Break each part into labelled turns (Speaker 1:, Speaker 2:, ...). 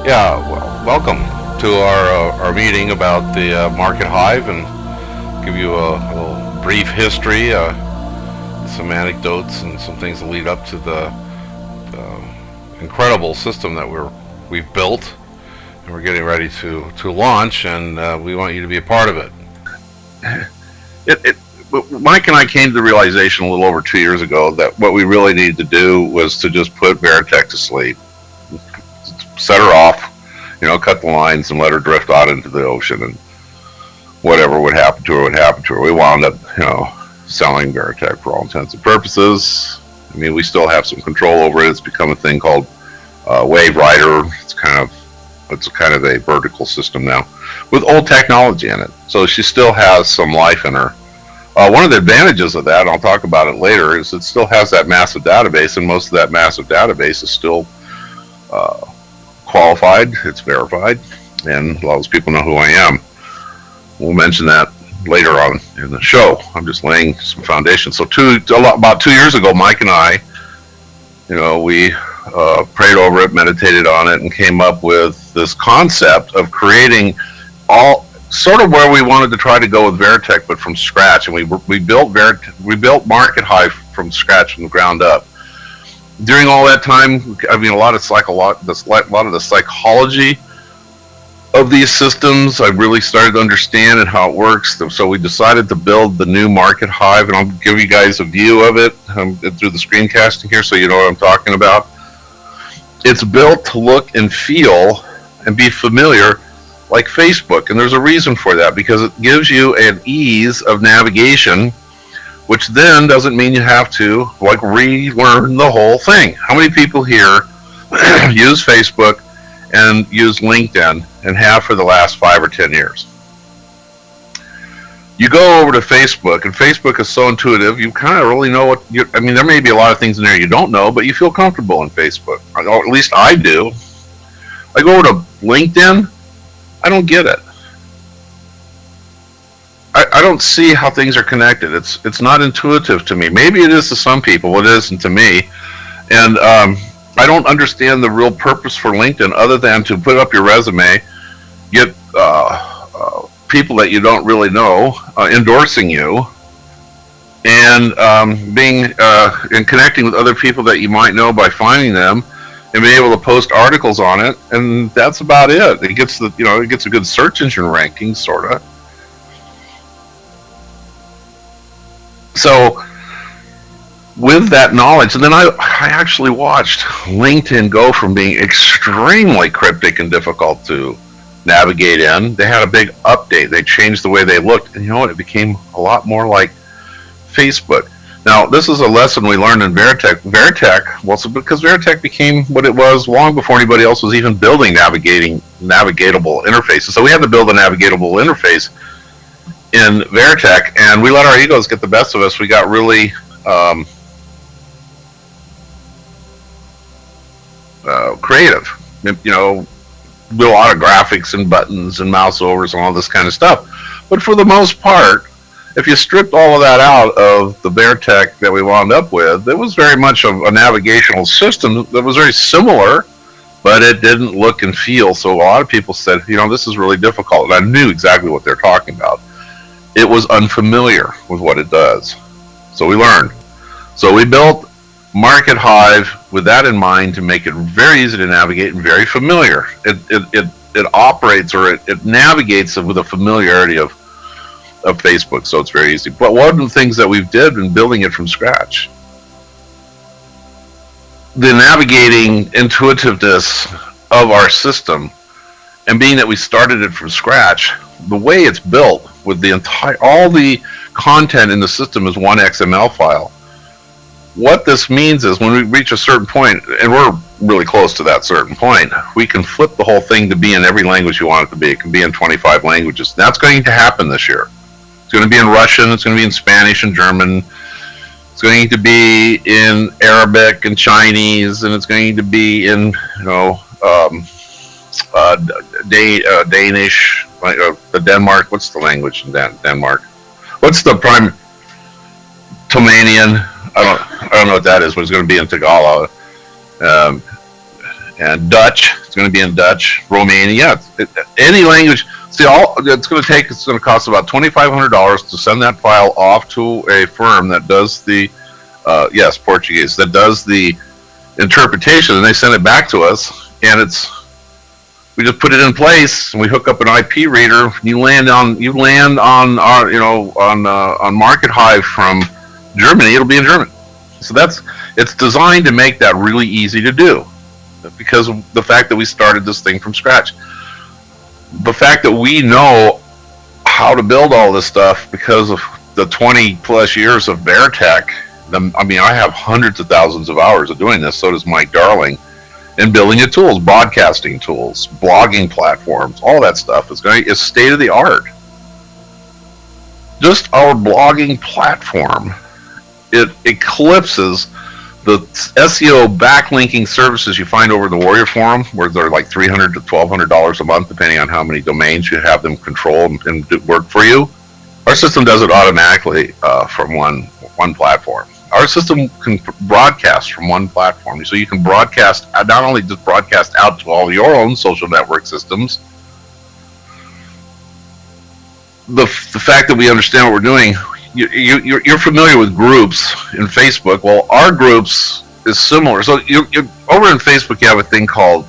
Speaker 1: Yeah, well, welcome to our meeting about the Market Hive, and give you a little brief history, some anecdotes, and some things that lead up to the incredible system that we've built, and we're getting ready to launch, and we want you to be a part of it.
Speaker 2: it, Mike and I came to the realization a little over 2 years ago that what we really needed to do was to just put Veritech to sleep, set her off, cut the lines and let her drift out into the ocean, and whatever would happen to her would happen to her. We wound up, selling Veritech for all intents and purposes. I mean, we still have some control over it. It's become a thing called Wave Rider. It's kind of a vertical system now with old technology in it. So she still has some life in her. One of the advantages of that, and I'll talk about it later, is it still has that massive database, and most of that massive database is still qualified, it's verified, and a lot of those people know who I am. We'll mention that later on in the show. I'm just laying some foundation. So about 2 years ago, Mike and I, we prayed over it, meditated on it, and came up with this concept of creating all sort of where we wanted to try to go with Veritech, but from scratch. And we built Market Hive from scratch, from the ground up. During all that time, I mean, a lot of the psychology of these systems, I really started to understand and how it works. So we decided to build the new Market Hive, and I'll give you guys a view of it through the screencasting here, so you know what I'm talking about. It's built to look and feel and be familiar like Facebook, and there's a reason for that, because it gives you an ease of navigation, which then doesn't mean you have to relearn the whole thing. How many people here use Facebook and use LinkedIn and have for the last 5 or 10 years? You go over to Facebook, and Facebook is so intuitive, you kind of really know there may be a lot of things in there you don't know, but you feel comfortable in Facebook. Or at least I do. I go over to LinkedIn, I don't get it. I don't see how things are connected. It's not intuitive to me. Maybe it is to some people, it isn't to me. And I don't understand the real purpose for LinkedIn other than to put up your resume, get people that you don't really know endorsing you, and and connecting with other people that you might know by finding them, and being able to post articles on it, and that's about it. It gets a good search engine ranking, sort of. So with that knowledge, and then I actually watched LinkedIn go from being extremely cryptic and difficult to navigate in. They had a big update. They changed the way they looked, and it became a lot more like Facebook. Now, this is a lesson we learned in Veritech. Because Veritech became what it was long before anybody else was even building navigatable interfaces. So we had to build a navigatable interface in Veritech, and we let our egos get the best of us. We got really creative. Did a lot of graphics and buttons and mouse overs and all this kind of stuff. But for the most part, if you stripped all of that out of the Veritech that we wound up with, it was very much a navigational system that was very similar, but it didn't look and feel. So a lot of people said, this is really difficult. And I knew exactly what they're talking about. It was unfamiliar with what it does. So we learned. So we built Market Hive with that in mind, to make it very easy to navigate and very familiar. It operates, or it navigates with a familiarity of Facebook, so it's very easy. But one of the things that we've did in building it from scratch, the navigating intuitiveness of our system, and being that we started it from scratch, the way it's built with all the content in the system is one XML file. What this means is when we reach a certain point, and we're really close to that certain point, we can flip the whole thing to be in every language you want it to be. It can be in 25 languages. That's going to happen this year. It's going to be in Russian, it's going to be in Spanish and German, it's going to be in Arabic and Chinese, and it's going to be in, Danish, the Denmark. What's the language in Denmark? What's the Tomanian? I don't know what that is, but it's going to be in Tagalog. and Dutch. It's going to be in Dutch, Romania, any language. See, all it's going to take. It's going to cost about $2,500 to send that file off to a firm that does the, yes, Portuguese, that does the interpretation, and they send it back to us, and we just put it in place, and we hook up an IP reader. You land on our, on Market Hive from Germany. It'll be in German. So it's designed to make that really easy to do, because of the fact that we started this thing from scratch. The fact that we know how to build all this stuff because of the 20 plus years of Beartech. I have hundreds of thousands of hours of doing this. So does Mike Darling. And building the tools, broadcasting tools, blogging platforms, all that stuff is state of the art. Just our blogging platform, it eclipses the SEO backlinking services you find over the Warrior Forum, where they're like $300 to $1,200 a month, depending on how many domains you have them control and work for you. Our system does it automatically from one platform. Our system can broadcast from one platform, so you can broadcast, not only just broadcast out to all your own social network systems. The fact that we understand what we're doing, you're familiar with groups in Facebook. Well, our groups is similar. So you're over in Facebook, you have a thing called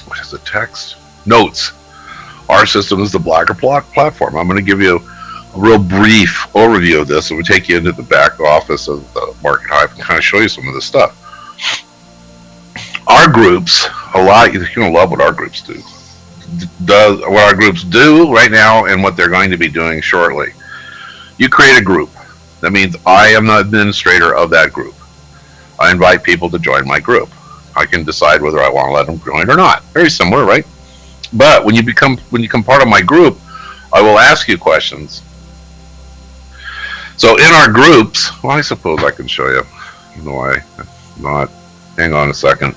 Speaker 2: what is it? Text notes. Our system is the Blogger platform. I'm going to give you a real brief overview of this, and we take you into the back office of the Market Hive and kind of show you some of this stuff. Our groups, you're going to love what our groups do. What our groups do right now and what they're going to be doing shortly. You create a group. That means I am the administrator of that group. I invite people to join my group. I can decide whether I want to let them join or not. Very similar, right? But when you become part of my group, I will ask you questions. So in our groups, well, I suppose I can show you. I don't know why not. Hang on a second.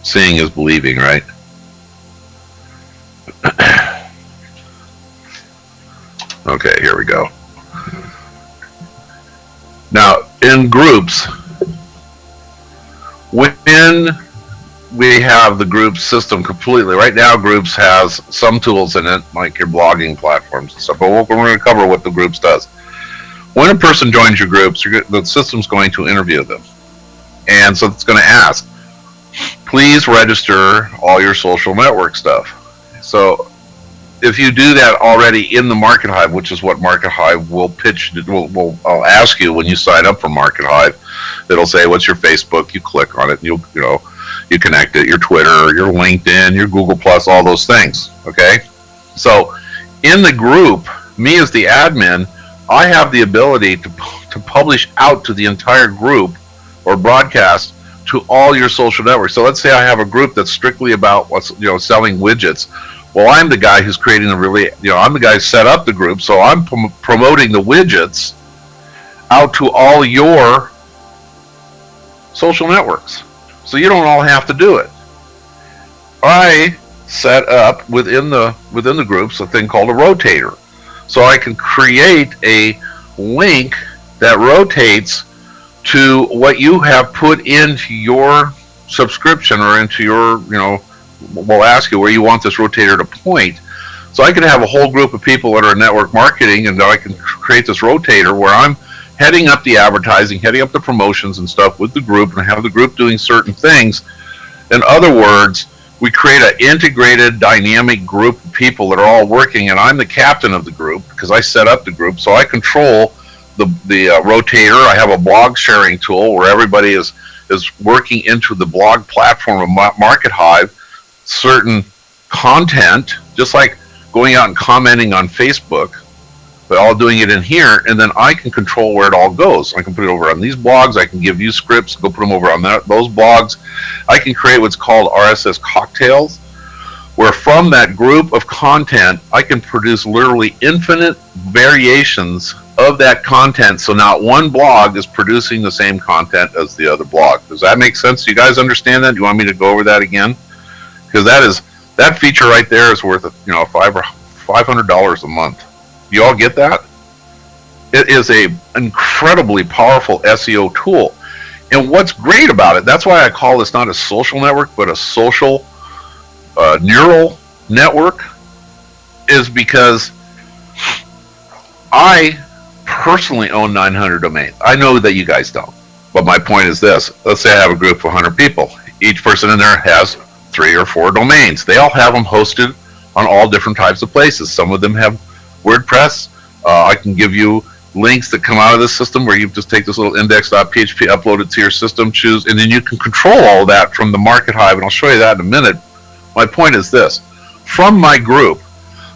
Speaker 2: Seeing is believing, right? Okay, here we go. Now, in groups, when we have the group system completely, right now groups has some tools in it, like your blogging platforms and stuff, but we're going to cover what the groups does. When a person joins your groups, the system's going to interview them. And so it's going to ask, please register all your social network stuff. So if you do that already in the Market Hive, which is what Market Hive will pitch, I'll ask you when you sign up for Market Hive, it'll say, what's your Facebook? You click on it, and you connect it, your Twitter, your LinkedIn, your Google Plus, all those things, okay? So in the group, me as the admin, I have the ability to publish out to the entire group or broadcast to all your social networks. So let's say I have a group that's strictly about selling widgets. Well, I'm the guy who's creating I'm the guy who set up the group, so I'm promoting the widgets out to all your social networks. So you don't all have to do it. I set up within the groups a thing called a rotator. So I can create a link that rotates to what you have put into your subscription or into your, we'll ask you where you want this rotator to point. So I can have a whole group of people that are in network marketing, and I can create this rotator where I'm heading up the advertising, heading up the promotions and stuff with the group, and have the group doing certain things. In other words, we create an integrated, dynamic group of people that are all working, and I'm the captain of the group because I set up the group, so I control the rotator. I have a blog sharing tool where everybody is working into the blog platform of Market Hive, certain content, just like going out and commenting on Facebook, but all doing it in here, and then I can control where it all goes. I can put it over on these blogs, I can give you scripts, go put them over on those blogs. I can create what's called RSS cocktails, where from that group of content, I can produce literally infinite variations of that content, so not one blog is producing the same content as the other blog. Does that make sense? Do you guys understand that? Do you want me to go over that again? Because that feature right there is worth $500 a month. You all get that? It is a incredibly powerful SEO tool. And what's great about it, that's why I call this not a social network, but a social neural network, is because I personally own 900 domains. I know that you guys don't. But my point is this. Let's say I have a group of 100 people. Each person in there has 3 or 4 domains. They all have them hosted on all different types of places. Some of them have WordPress. I can give you links that come out of this system where you just take this little index.php, upload it to your system, choose, and then you can control all of that from the Market Hive, and I'll show you that in a minute. My point is this. From my group,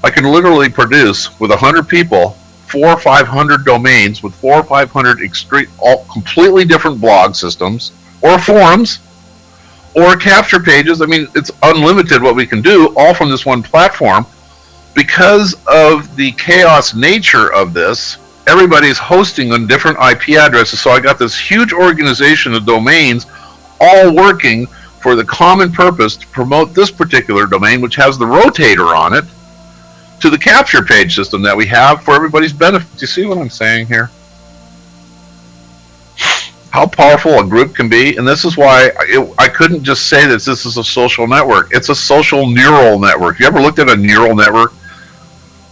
Speaker 2: I can literally produce, with 100 people, 400 or 500 domains with 400 or 500 all completely different blog systems, or forums, or capture pages. I mean, it's unlimited what we can do, all from this one platform. Because of the chaos nature of this, everybody's hosting on different IP addresses. So I got this huge organization of domains all working for the common purpose to promote this particular domain, which has the rotator on it, to the capture page system that we have for everybody's benefit. Do you see what I'm saying here? How powerful a group can be. And this is why I couldn't just say that this is a social network. It's a social neural network. You ever looked at a neural network?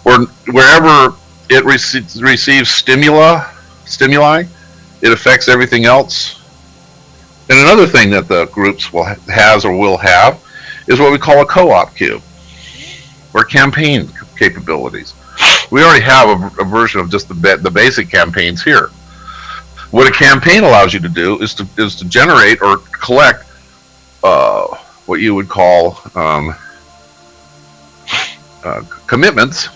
Speaker 2: Or wherever it receives stimuli, it affects everything else. And another thing that the groups has or will have is what we call a co-op cube, or campaign capabilities. We already have a version of just the basic campaigns here. What a campaign allows you to do is to generate or collect what you would call commitments,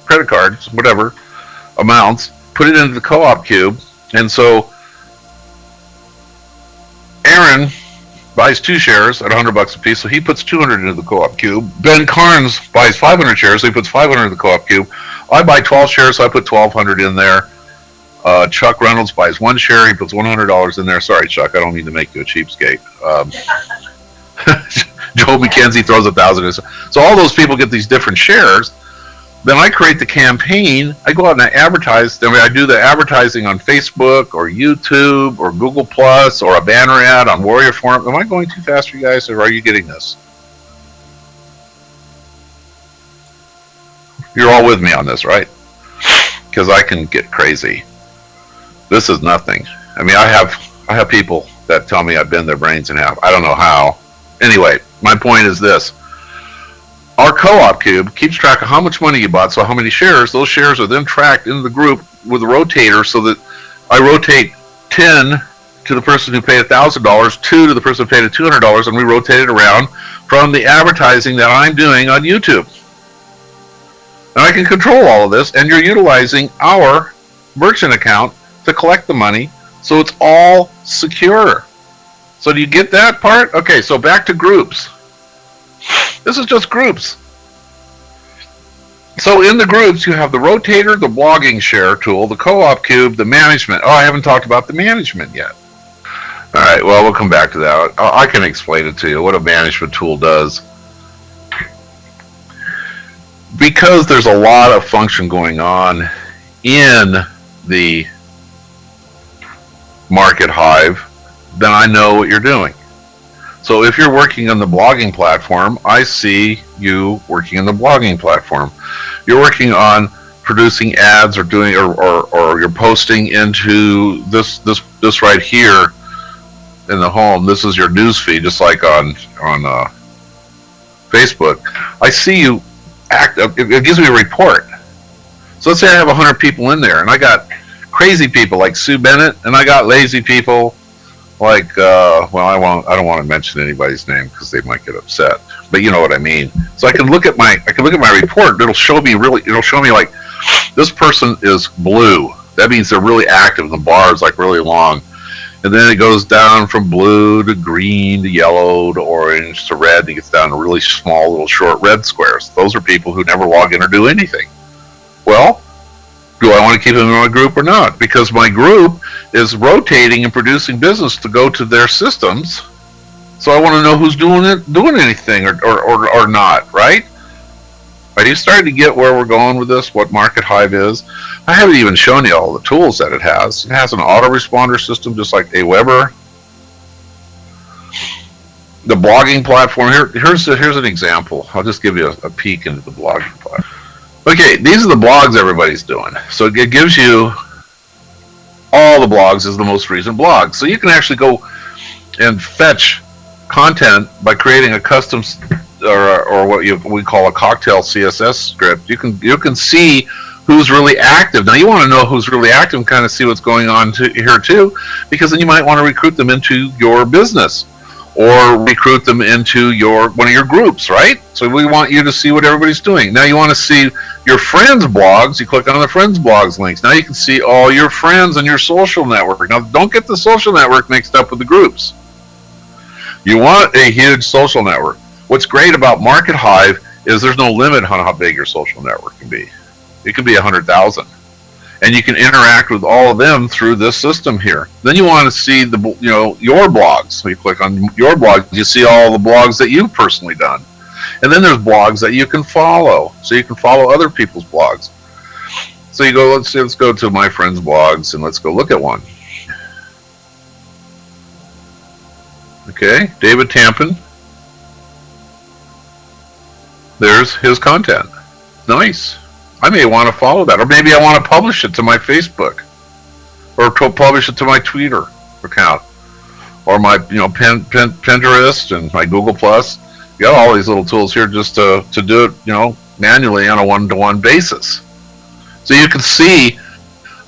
Speaker 2: credit cards, whatever amounts, put it into the co-op cube. And so Aaron buys 2 shares at $100 a piece, so he puts 200 into the co-op cube. Ben Carnes buys 500 shares, so he puts 500 in the co-op cube. I buy 12 shares, so I put 1,200 in there. Chuck Reynolds buys 1 share, he puts $100 in there. Sorry, Chuck, I don't mean to make you a cheapskate. Joe McKenzie throws 1,000 in. So all those people get these different shares. Then I create the campaign. I go out and I advertise. I do the advertising on Facebook or YouTube or Google Plus or a banner ad on Warrior Forum. Am I going too fast for you guys, or are you getting this? You're all with me on this, right? Because I can get crazy. This is nothing. I mean, I have people that tell me I bend their brains in half. I don't know how. Anyway, my point is this. Our co-op cube keeps track of how much money you bought, so how many shares. Those shares are then tracked into the group with a rotator, so that I rotate 10 to the person who paid $1,000, 2 to the person who paid $200, and we rotate it around from the advertising that I'm doing on YouTube. And I can control all of this, and you're utilizing our merchant account to collect the money, so it's all secure. So do you get that part? Okay, so back to groups. This is just groups. So in the groups, you have the rotator, the blogging share tool, the co-op cube, the management. Oh, I haven't talked about the management yet. All right, well, we'll come back to that. I can explain it to you, what a management tool does. Because there's a lot of function going on in the Market Hive, then I know what you're doing. So if you're working on the blogging platform, I see you working on the blogging platform. You're working on producing ads or doing or you're posting into this right here in the home. This is your news feed, just like on Facebook. I see you act. It gives me a report. So let's say I have 100 people in there, and I got crazy people like Sue Bennett, and I got lazy people like I don't want to mention anybody's name because they might get upset, but you know what I mean. So I can look at my report. It'll show me like this person is blue. That means they're really active. The bar is like really long, and then it goes down from blue to green to yellow to orange to red, and it gets down to really small little short red squares. Those are people who never log in or do anything. Well, do I want to keep them in my group or not? Because my group is rotating and producing business to go to their systems. So I want to know who's doing anything or not, right? Are you starting to get where we're going with this, what Market Hive is? I haven't even shown you all the tools that it has. It has an autoresponder system just like Aweber. the blogging platform. Here's an example. I'll just give you a peek into the blogging platform. Okay, these are the blogs everybody's doing. So it gives you all the blogs as the most recent blog. So you can actually go and fetch content by creating a custom or what we call a cocktail CSS script. You can see who's really active. Now you want to know who's really active and kind of see what's going on here too, because then you might want to recruit them into your business or recruit them into one of your groups, right? So we want you to see what everybody's doing. Now you want to see your friends' blogs. You click on the friends' blogs links. Now you can see all your friends and your social network. Now don't get the social network mixed up with the groups. You want a huge social network. What's great about Market Hive is there's no limit on how big your social network can be. It can be 100,000. And you can interact with all of them through this system here. Then you want to see your blogs. So you click on your blog, you see all the blogs that you've personally done. And then there's blogs that you can follow. So you can follow other people's blogs. So you go, let's go to my friend's blogs and let's go look at one. Okay, David Tampin. There's his content. Nice. I may want to follow that, or maybe I want to publish it to my Facebook, or to publish it to my Twitter account, or my Pinterest and my Google Plus. You got all these little tools here just to do it manually on a one-to-one basis. So you can see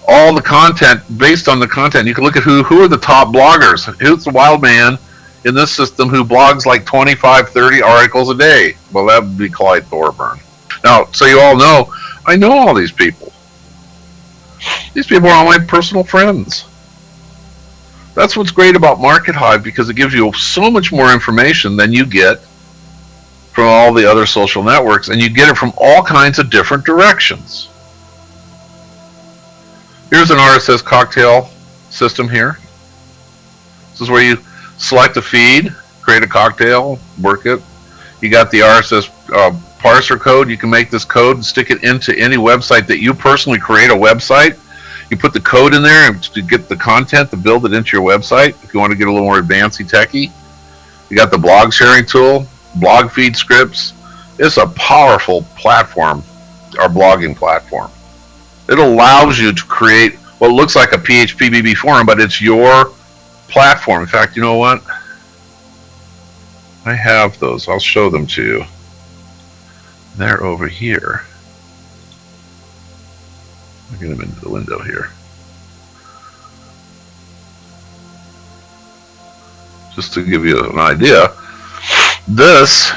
Speaker 2: all the content based on the content. You can look at who are the top bloggers. Who's the wild man in this system who blogs like 25, 30 articles a day? Well, that would be Clyde Thorburn. Now, so you all know, I know all these people. These people are all my personal friends. That's what's great about Market Hive, because it gives you so much more information than you get from all the other social networks, and you get it from all kinds of different directions. Here's an RSS cocktail system here. This is where you select a feed, create a cocktail, work it. You got the RSS parser code. You can make this code and stick it into any website that you personally create a website. You put the code in there to get the content to build it into your website. If you want to get a little more advanced techy, you got the blog sharing tool, blog feed scripts. It's a powerful platform, our blogging platform. It allows you to create what looks like a PHPBB forum, but it's your platform. In fact, you know what? I have those. I'll show them to you. They're over here. I'll get them into the window here. Just to give you an idea, this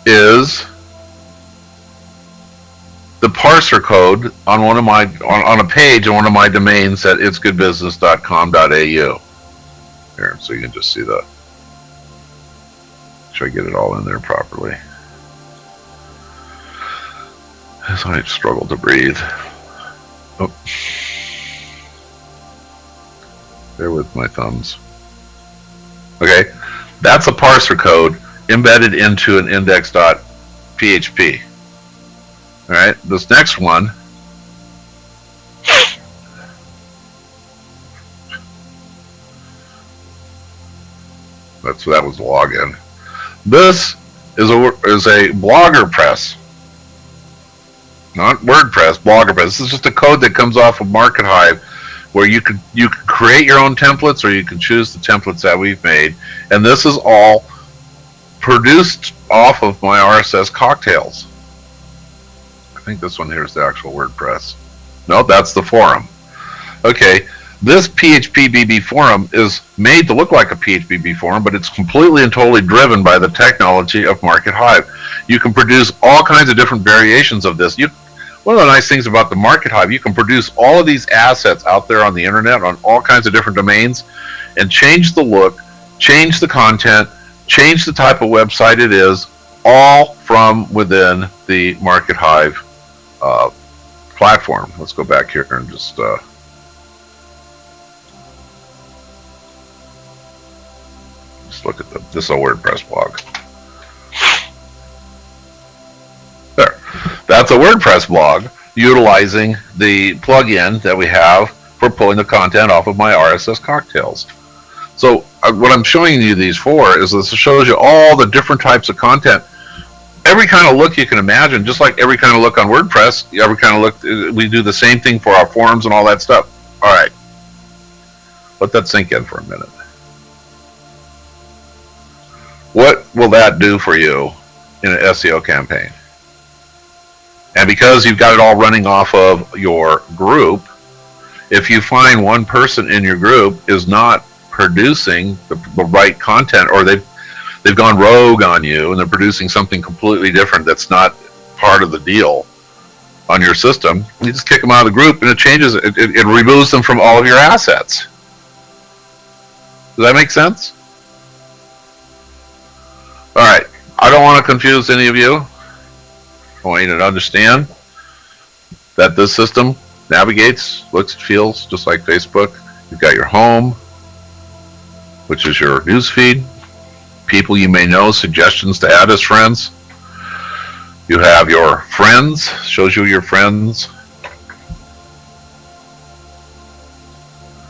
Speaker 2: is the parser code on one of my on a page on one of my domains at itsgoodbusiness.com.au. Here, so you can just see that. Should I get it all in there properly? As I struggle to breathe. Oh. Bear with my thumbs. Okay, that's a parser code embedded into an index.php. All right, this next one that was the login. This is a BloggerPress. Not WordPress, BloggerPress. This is just a code that comes off of Market Hive, where you could create your own templates, or you can choose the templates that we've made. And this is all produced off of my RSS cocktails. I think this one here is the actual WordPress. No, that's the forum. Okay, this PHPBB forum is made to look like a PHPBB forum, but it's completely and totally driven by the technology of Market Hive. You can produce all kinds of different variations of this. One of the nice things about the Market Hive, you can produce all of these assets out there on the internet on all kinds of different domains and change the look, change the content, change the type of website it is, all from within the Market Hive platform. Let's go back here and just look at this is a WordPress blog. There. That's a WordPress blog utilizing the plugin that we have for pulling the content off of my RSS cocktails. So what I'm showing you these for is this shows you all the different types of content. Every kind of look you can imagine, just like every kind of look on WordPress, every kind of look, we do the same thing for our forums and all that stuff. All right. Let that sink in for a minute. What will that do for you in an SEO campaign? And because you've got it all running off of your group, if you find one person in your group is not producing the right content, or they've gone rogue on you and they're producing something completely different that's not part of the deal on your system, you just kick them out of the group and it changes it removes them from all of your assets. Does that make sense? All right, I don't want to confuse any of you. I want you to understand that this system navigates, looks, feels just like Facebook. You've got your home, which is your news feed, people you may know, suggestions to add as friends. You have your friends, shows you your friends,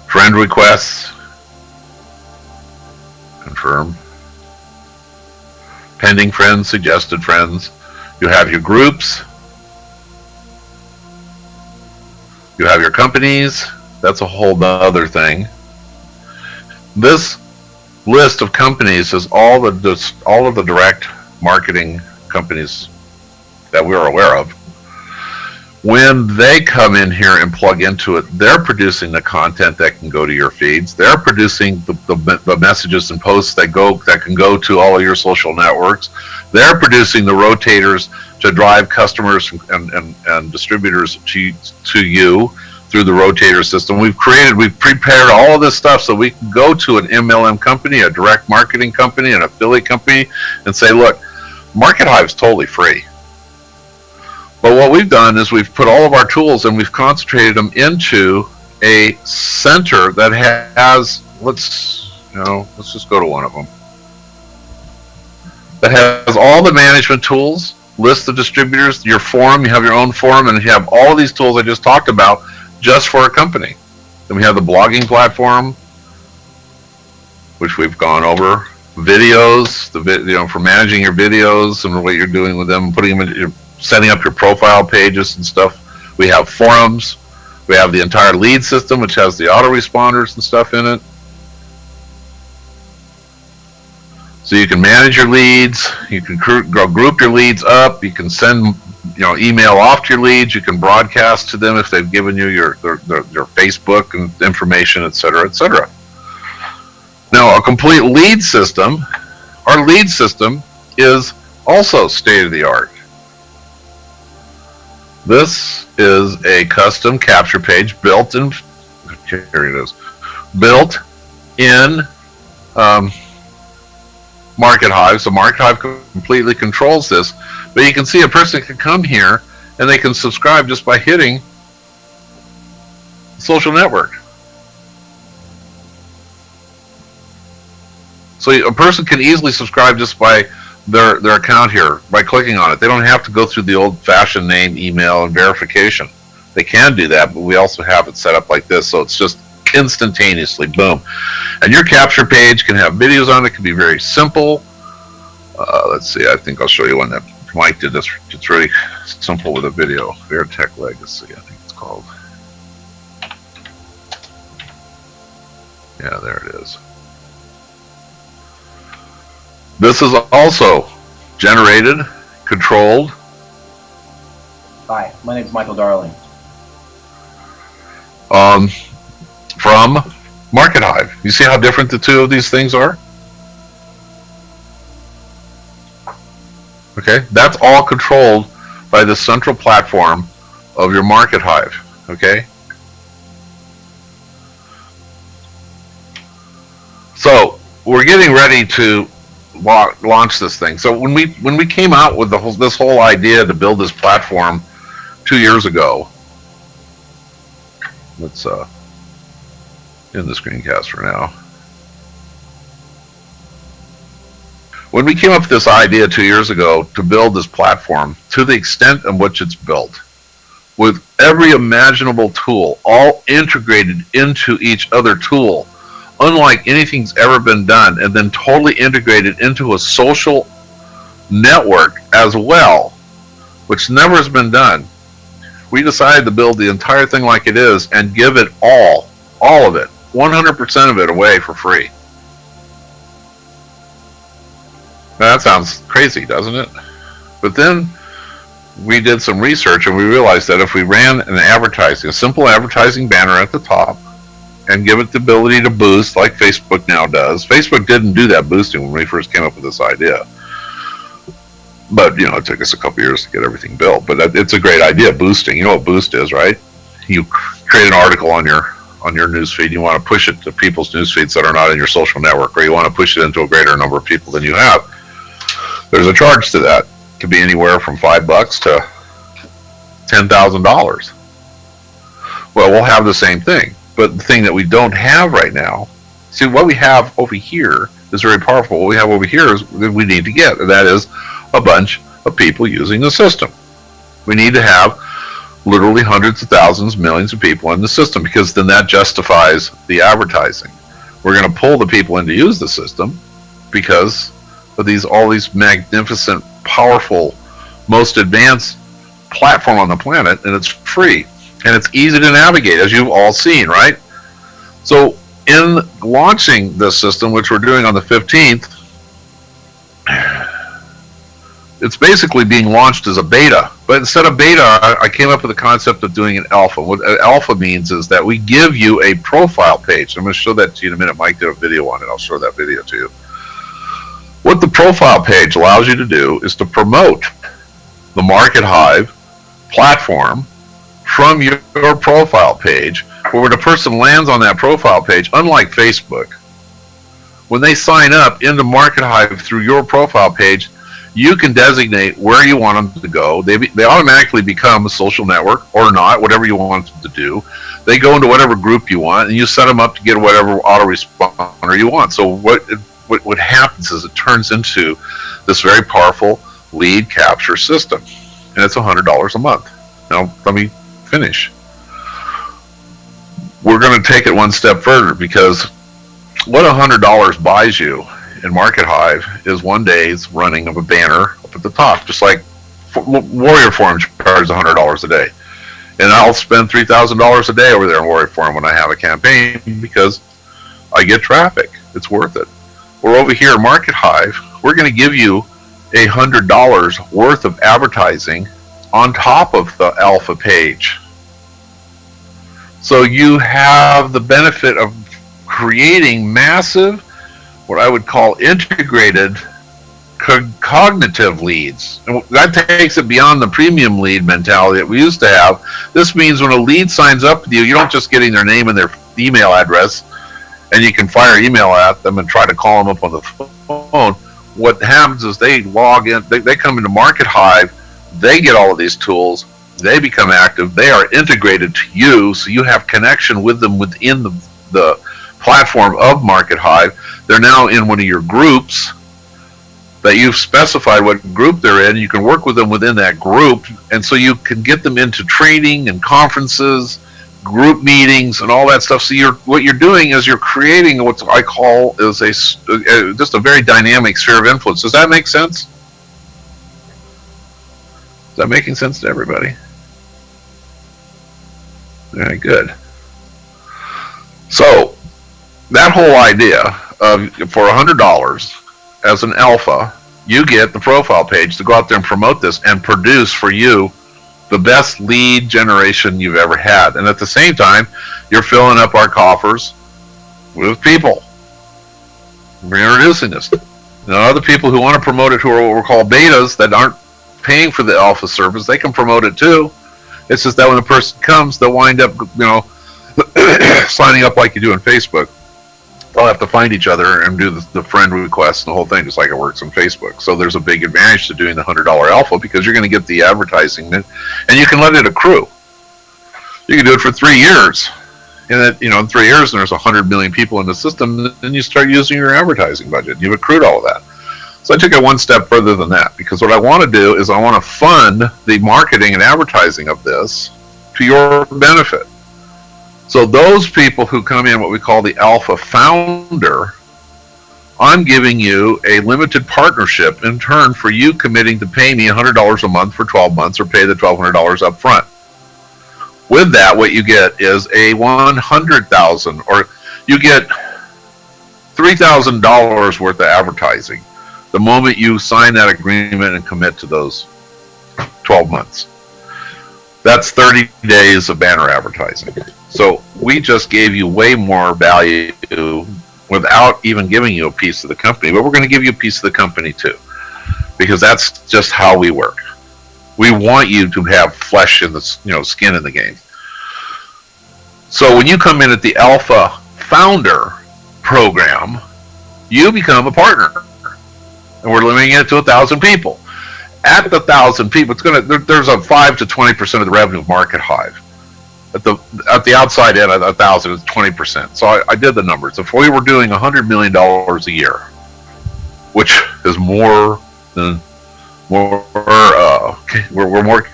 Speaker 2: friend requests, confirm, pending friends, suggested friends. You have your groups, you have your companies. That's a whole other thing. This list of companies is all of the direct marketing companies that we're aware of. When they come in here and plug into it, they're producing the content that can go to your feeds. They're producing the messages and posts that can go to all of your social networks. They're producing the rotators to drive customers and distributors to you through the rotator system. We've prepared all of this stuff so we can go to an MLM company, a direct marketing company, an affiliate company, and say, look, Market Hive is totally free. But what we've done is we've put all of our tools and we've concentrated them into a center that has, let's just go to one of them, that has all the management tools, list of distributors, your forum, you have your own forum, and you have all of these tools I just talked about just for a company. Then we have the blogging platform, which we've gone over, videos, for managing your videos and what you're doing with them, putting them in, setting up your profile pages and stuff. We have forums. We have the entire lead system, which has the autoresponders and stuff in it. So you can manage your leads. You can group your leads up. You can send email off to your leads. You can broadcast to them if they've given you your Facebook and information, etc., etc. Now, a complete lead system, our lead system is also state-of-the-art. This is a custom capture page built in, here it is, built in Market Hive. So Market Hive completely controls this. But you can see a person can come here and they can subscribe just by hitting social network. So a person can easily subscribe just by their account here, by clicking on it. They don't have to go through the old-fashioned name, email, and verification. They can do that, but we also have it set up like this, so it's just instantaneously, boom. And your capture page can have videos on it. It can be very simple. Let's see, I think I'll show you one that Mike did this. It's really simple with a video. Veritech Legacy, I think it's called. Yeah, there it is. This is also generated, controlled.
Speaker 3: Hi, my name is Michael Darling.
Speaker 2: From Market Hive. You see how different the two of these things are? Okay, that's all controlled by the central platform of your Market Hive. Okay. So we're getting ready to launch this thing. So when we came out with this whole idea to build this platform 2 years ago, let's in the screencast for now. When we came up with this idea 2 years ago to build this platform to the extent in which it's built, with every imaginable tool all integrated into each other tool, unlike anything's ever been done, and then totally integrated into a social network as well, which never has been done. We decided to build the entire thing like it is and give it all of it, 100% of it away for free. Now, that sounds crazy, doesn't it? But then we did some research and we realized that if we ran a simple advertising banner at the top and give it the ability to boost like Facebook now does. Facebook didn't do that boosting when we first came up with this idea. But, it took us a couple years to get everything built. But it's a great idea, boosting. You know what Boost is, right? You create an article on your news feed. You want to push it to people's news feeds that are not in your social network, or you want to push it into a greater number of people than you have. There's a charge to that. It could be anywhere from $5 to $10,000. Well, we'll have the same thing. But the thing that we don't have right now, see, what we have over here is very powerful. What we have over here is we need to get, and that is a bunch of people using the system. We need to have literally hundreds of thousands, millions of people in the system, because then that justifies the advertising. We're going to pull the people in to use the system because of all these magnificent, powerful, most advanced platform on the planet, and it's free and it's easy to navigate, as you've all seen, right? So in launching this system, which we're doing on the 15th, it's basically being launched as a beta. But instead of beta, I came up with the concept of doing an alpha. What alpha means is that we give you a profile page. I'm going to show that to you in a minute. Mike did a video on it. I'll show that video to you. What the profile page allows you to do is to promote the Market Hive platform from your profile page, where when a person lands on that profile page, unlike Facebook, when they sign up into Market Hive through your profile page, you can designate where you want them to go. They automatically become a social network or not, whatever you want them to do. They go into whatever group you want, and you set them up to get whatever autoresponder you want. So what happens is it turns into this very powerful lead capture system, and it's $100 a month. Now, let me finish. We're going to take it one step further, because what $100 buys you in Market Hive is one day's running of a banner up at the top, just like Warrior Forum charges $100 a day. And I'll spend $3,000 a day over there in Warrior Forum when I have a campaign, because I get traffic. It's worth it. We're over here at Market Hive. We're going to give you $100 worth of advertising on top of the alpha page. So you have the benefit of creating massive, what I would call integrated cognitive leads. And that takes it beyond the premium lead mentality that we used to have. This means when a lead signs up with you, you don't just getting their name and their email address, and you can fire email at them and try to call them up on the phone. What happens is they log in, they come into Market Hive, they get all of these tools, they become active, they are integrated to you, so you have connection with them within the platform of Market Hive. They're now in one of your groups that you've specified what group they're in. You can work with them within that group, and so you can get them into training and conferences, group meetings, and all that stuff. So what you're doing is you're creating what I call is just a very dynamic sphere of influence. Does that make sense? Is that making sense to everybody? Very good. So that whole idea of for $100 as an alpha, you get the profile page to go out there and promote this and produce for you the best lead generation you've ever had. And at the same time, you're filling up our coffers with people. We're introducing this. Now, other people who want to promote it, who are what we call betas, that aren't paying for the alpha service, they can promote it too. It's just that when the person comes, they'll wind up, signing up like you do on Facebook. They'll have to find each other and do the friend requests and the whole thing, just like it works on Facebook. So there's a big advantage to doing the $100 alpha, because you're going to get the advertising, and you can let it accrue. You can do it for 3 years, and that, in 3 years, and there's 100 million people in the system, then you start using your advertising budget. You've accrued all of that. So I took it one step further than that, because what I want to do is I want to fund the marketing and advertising of this to your benefit. So those people who come in what we call the alpha founder, I'm giving you a limited partnership in turn for you committing to pay me $100 a month for 12 months or pay the $1,200 up front. With that, what you get is a $100,000 or you get $3,000 worth of advertising the moment you sign that agreement and commit to those 12 months. That's 30 days of banner advertising. So we just gave you way more value without even giving you a piece of the company, but we're going to give you a piece of the company too, because that's just how we work. We want you to have flesh in the, skin in the game. So when you come in at the Alpha Founder program, you become a partner, and we're limiting it to 1,000 people. At the 1,000 people, there's a 5 to 20% of the revenue of Market Hive. At the outside end, at 1,000, it's 20%. So I did the numbers. If we were doing $100 million a year, which is more than we're more.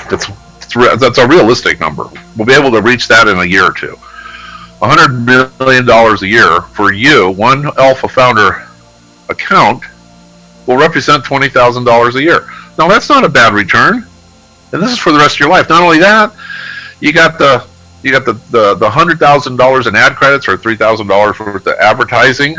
Speaker 2: That's a realistic number. We'll be able to reach that in a year or two. $100 million a year for you, one Alpha Founder account will represent $20,000 a year. Now that's not a bad return, and this is for the rest of your life. Not only that, you got the $100,000 in ad credits or $3,000 worth of advertising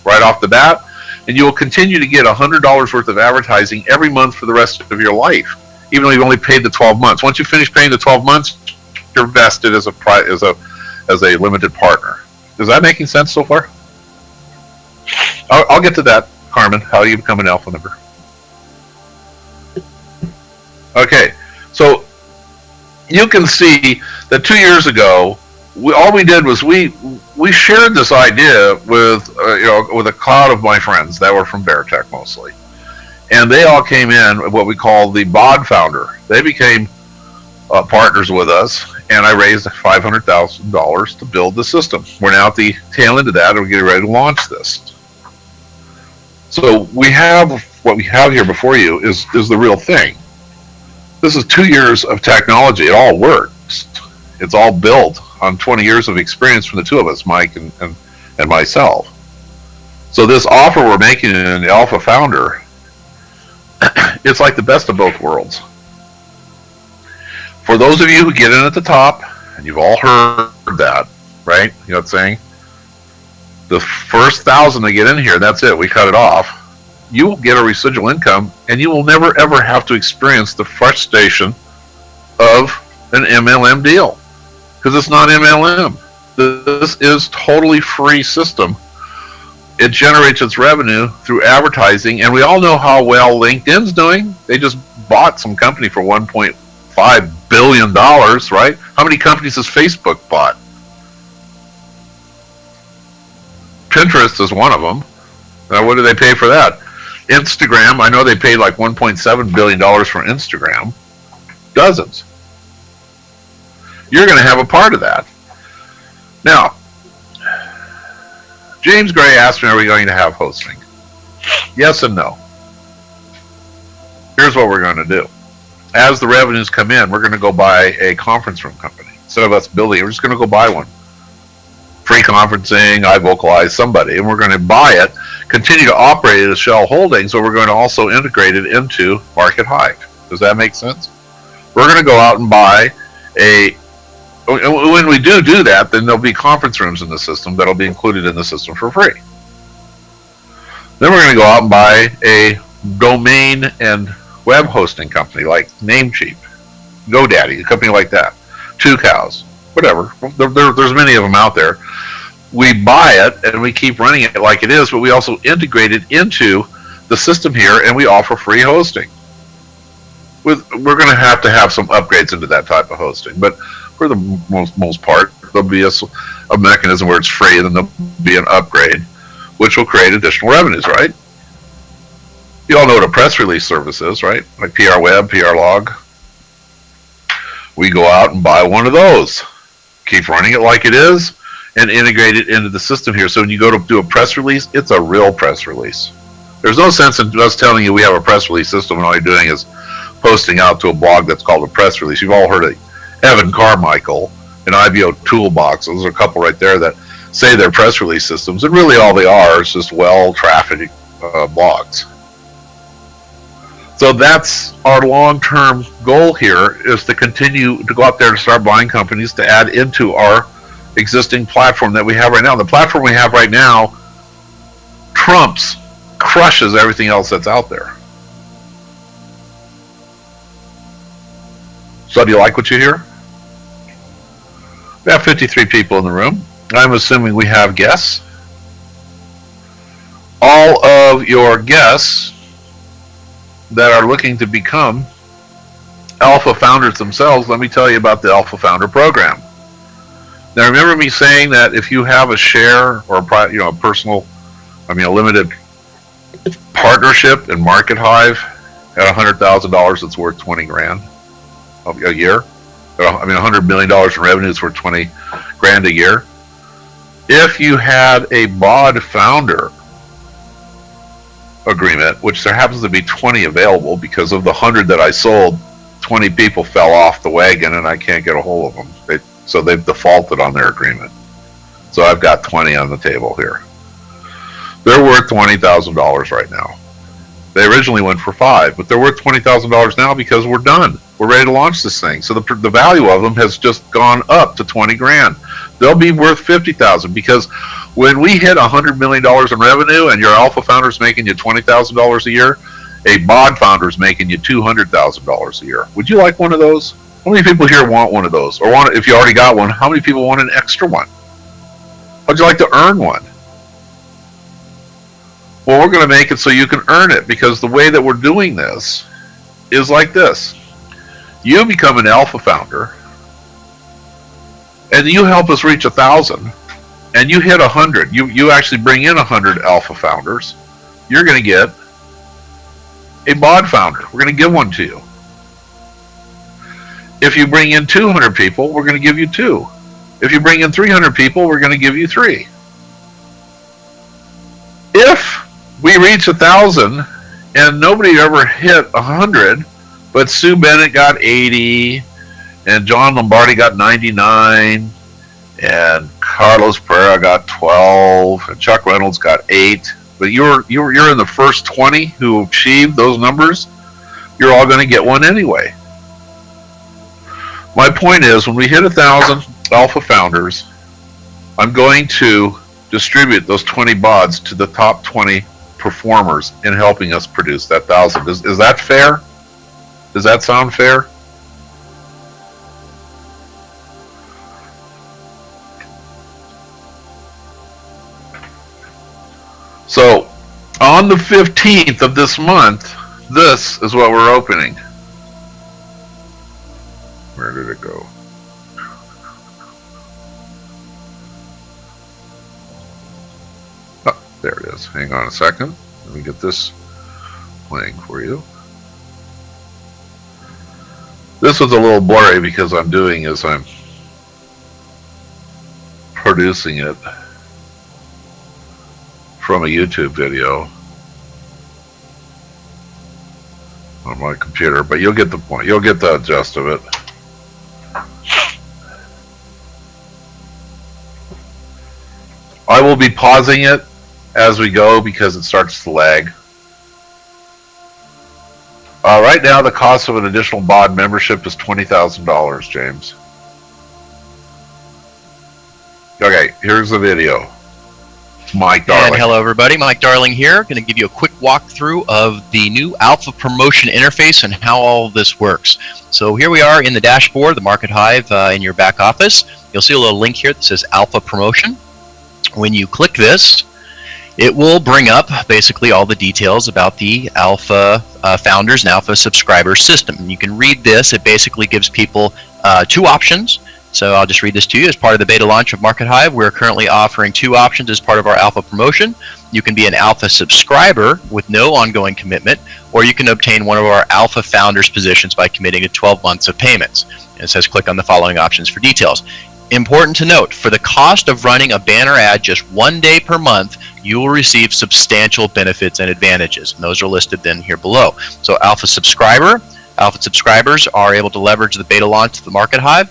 Speaker 2: right off the bat, and you will continue to get $100 worth of advertising every month for the rest of your life, even though you've only paid the 12 months. Once you finish paying the 12 months, you're vested as a limited partner. Is that making sense so far? I'll get to that, Carmen. How do you become an alpha member? Okay, so you can see that 2 years ago, all we did was we shared this idea with with a cloud of my friends that were from Beartech mostly, and they all came in what we call the BOD founder. They became partners with us, and I raised $500,000 to build the system. We're now at the tail end of that, and we're getting ready to launch this. So we have what we have here before you is the real thing. This is 2 years of technology. It all works. It's all built on 20 years of experience from the two of us, Mike and myself. So this offer we're making in the Alpha Founder, it's like the best of both worlds. For those of you who get in at the top, and you've all heard that, right? You know what I'm saying? The first 1,000 that get in here, that's it. We cut it off. You will get a residual income, and you will never ever have to experience the frustration of an MLM deal, because it's not MLM. This is totally free system. It generates its revenue through advertising, and we all know how well LinkedIn's doing. They just bought some company for $1.5 billion, right? How many companies has Facebook bought? Pinterest is one of them. Now, what do they pay for that? Instagram, I know they paid like $1.7 billion for Instagram. Dozens. You're going to have a part of that. Now, James Gray asked me, are we going to have hosting? Yes and no. Here's what we're going to do. As the revenues come in, we're going to go buy a conference room company. Instead of us building it, we're just going to go buy one. Free conferencing, I vocalize somebody, and we're going to buy it, continue to operate it as Shell Holdings, but we're going to also integrate it into Market Hive. Does that make sense? We're going to go out and buy when we do that, then there'll be conference rooms in the system that'll be included in the system for free. Then we're going to go out and buy a domain and web hosting company like Namecheap, GoDaddy, a company like that, 2Cows, whatever. There's many of them out there. We buy it and we keep running it like it is, but we also integrate it into the system here, and we offer free hosting. We're going to have some upgrades into that type of hosting, but for the most part, there'll be a mechanism where it's free, and then there'll be an upgrade, which will create additional revenues, right? You all know what a press release service is, right? Like PR Web, PR Log. We go out and buy one of those, keep running it like it is, and integrate it into the system here. So when you go to do a press release, it's a real press release. There's no sense in us telling you we have a press release system and all you're doing is posting out to a blog that's called a press release. You've all heard of Evan Carmichael and IBO Toolbox. Those are a couple right there that say they're press release systems, and really all they are is just well-trafficked blogs. So that's our long-term goal here, is to continue to go out there and start buying companies to add into our existing platform that we have right now. The platform we have right now crushes everything else that's out there. So do you like what you hear? We have 53 people in the room. I'm assuming we have guests. All of your guests that are looking to become alpha founders themselves, let me tell you about the Alpha Founder Program. Now, remember me saying that if you have a share or a limited partnership in Market Hive at $100,000, it's worth 20 grand a year. $100 million in revenue is worth 20 grand a year. If you had a BOD founder agreement, which there happens to be 20 available because of the 100 that I sold, 20 people fell off the wagon and I can't get a hold of them. So they've defaulted on their agreement. So I've got 20 on the table here. They're worth $20,000 right now. They originally went for 5, but they're worth $20,000 now because we're done. We're ready to launch this thing. So the value of them has just gone up to 20 grand. They'll be worth 50,000 because when we hit $100 million in revenue and your alpha founder's making you $20,000 a year, a BOD founder's making you $200,000 a year. Would you like one of those? How many people here want one of those? Or if you already got one, how many people want an extra one? How'd you like to earn one? Well, we're going to make it so you can earn it, because the way that we're doing this is like this. You become an alpha founder, and you help us reach 1,000, and you hit 100. You actually bring in 100 alpha founders. You're going to get a BOD founder. We're going to give one to you. If you bring in 200 people, we're going to give you 2. If you bring in 300 people, we're going to give you 3. If we reach 1,000 and nobody ever hit 100, but Sue Bennett got 80, and John Lombardi got 99, and Carlos Pereira got 12, and Chuck Reynolds got 8. But you're in the first 20 who achieved those numbers. You're all going to get one anyway. My point is, when we hit 1,000 alpha founders, I'm going to distribute those 20 BODs to the top 20 performers in helping us produce that 1,000. Is that fair? Does that sound fair? So, on the 15th of this month, this is what we're opening. Where did it go? Oh, there it is. Hang on a second. Let me get this playing for you. This was a little blurry because I'm producing it from a YouTube video on my computer, but you'll get the point. You'll get the gist of it. I will be pausing it as we go because it starts to lag. Right now, the cost of an additional BOD membership is $20,000, James. Okay, here's the video. Mike Darling.
Speaker 4: And hello, everybody. Mike Darling here. Going to give you a quick walkthrough of the new Alpha Promotion interface and how all of this works. So here we are in the dashboard, the Market Hive, in your back office. You'll see a little link here that says Alpha Promotion. When you click this, it will bring up basically all the details about the Alpha Founders and Alpha Subscribers system. And you can read this. It basically gives people 2 options. So I'll just read this to you. As part of the beta launch of Market Hive, we're currently offering 2 options as part of our Alpha promotion. You can be an Alpha subscriber with no ongoing commitment, or you can obtain one of our Alpha Founders positions by committing to 12 months of payments. And it says click on the following options for details. Important to note, for the cost of running a banner ad just 1 day per month, you will receive substantial benefits and advantages. And those are listed then here below. So Alpha subscribers are able to leverage the beta launch of the Market Hive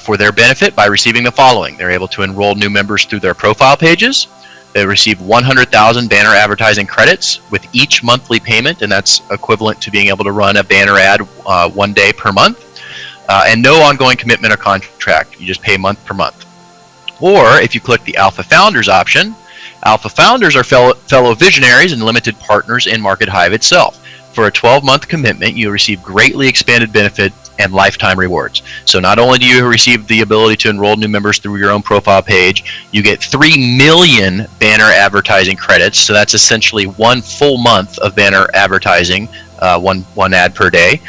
Speaker 4: for their benefit by receiving the following. They're able to enroll new members through their profile pages. They receive 100,000 banner advertising credits with each monthly payment, and that's equivalent to being able to run a banner ad 1 day per month. And no ongoing commitment or contract. You just pay month per month. Or if you click the Alpha Founders option, Alpha Founders are fellow visionaries and limited partners in Market Hive itself. For a 12-month commitment, you receive greatly expanded benefits and lifetime rewards. So not only do you receive the ability to enroll new members through your own profile page, you get 3 million banner advertising credits. So that's essentially 1 full month of banner advertising, one ad per day.